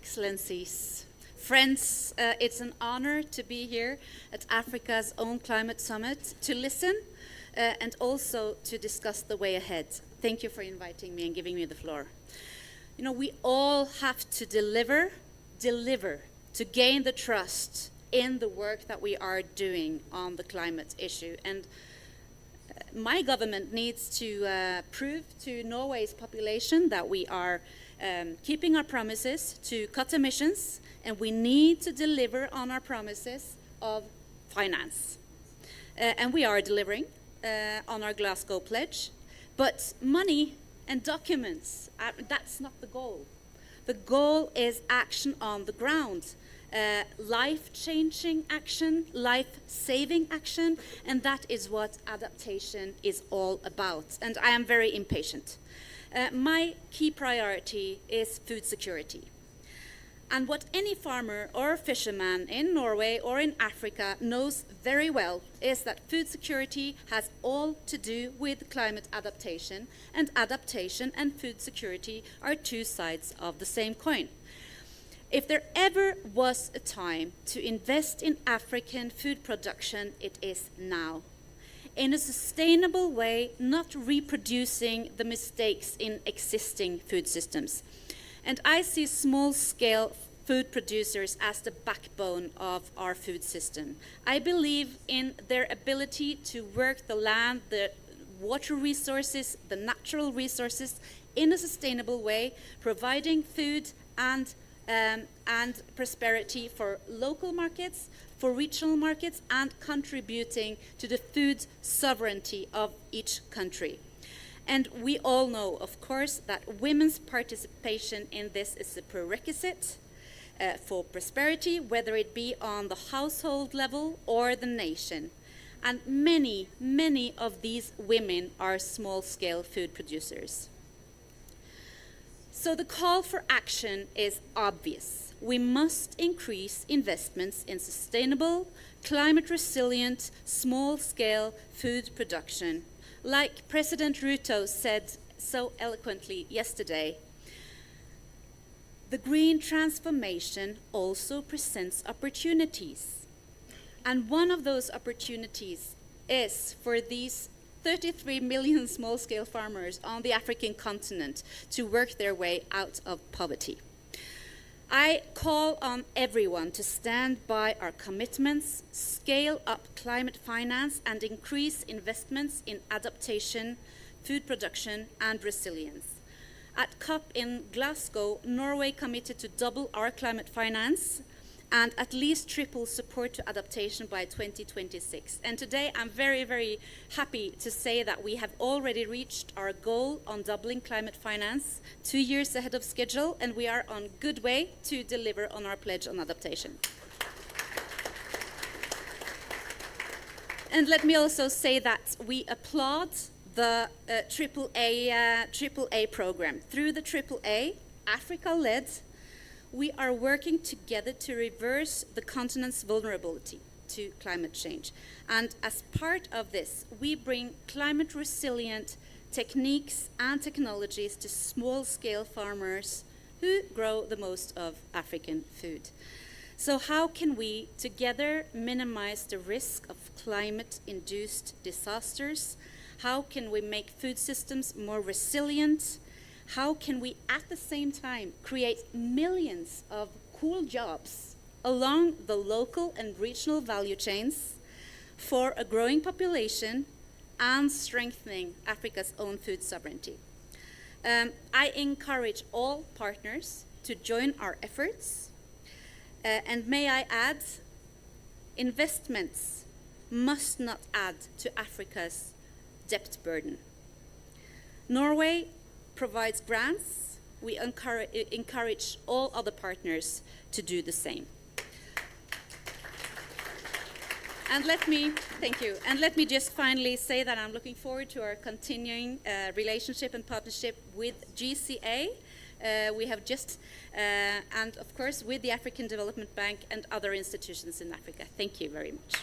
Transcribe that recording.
Excellencies, friends, it's an honor to be here at Africa's own climate summit to listen and also to discuss the way ahead. Thank you for inviting me and giving me the floor. You know, we all have to deliver to gain the trust in the work that we are doing on the climate issue. And my government needs to prove to Norway's population that we are keeping our promises to cut emissions, and we need to deliver on our promises of finance. And we are delivering on our Glasgow pledge, but money and documents, that's not the goal. The goal is action on the ground. Life-changing action, life-saving action, and that is what adaptation is all about. And I am very impatient. My key priority is food security. And what any farmer or fisherman in Norway or in Africa knows very well is that food security has all to do with climate adaptation, and adaptation and food security are two sides of the same coin. If there ever was a time to invest in African food production, it is now. In a sustainable way, not reproducing the mistakes in existing food systems. And I see small-scale food producers as the backbone of our food system. I believe in their ability to work the land, the water resources, the natural resources in a sustainable way, providing food and prosperity for local markets, for regional markets, and contributing to the food sovereignty of each country. And we all know, of course, that women's participation in this is a prerequisite for prosperity, whether it be on the household level or the nation. And many of these women are small-scale food producers. So the call for action is obvious. We must increase investments in sustainable, climate-resilient, small-scale food production. Like President Ruto said so eloquently yesterday, the green transformation also presents opportunities. And one of those opportunities is for these 33 million small-scale farmers on the African continent to work their way out of poverty. I call on everyone to stand by our commitments, scale up climate finance, and increase investments in adaptation, food production, and resilience. At COP in Glasgow, Norway committed to double our climate finance and at least triple support to adaptation by 2026. And today I'm very happy to say that we have already reached our goal on doubling climate finance 2 years ahead of schedule, and we are on good way to deliver on our pledge on adaptation. And let me also say that we applaud the AAA program. Through the AAA, Africa-led, we are working together to reverse the continent's vulnerability to climate change. And as part of this, we bring climate-resilient techniques and technologies to small-scale farmers who grow the most of African food. So how can we together minimize the risk of climate-induced disasters? How can we make food systems more resilient? How can we, at the same time, create millions of cool jobs along the local and regional value chains for a growing population and strengthening Africa's own food sovereignty? I encourage all partners to join our efforts. And may I add, investments must not add to Africa's debt burden. Norway provides grants. We encourage all other partners to do the same. And thank you. And let me just finally say that I'm looking forward to our continuing relationship and partnership with GCA. We have just, and of course with the African Development Bank and other institutions in Africa. Thank you very much.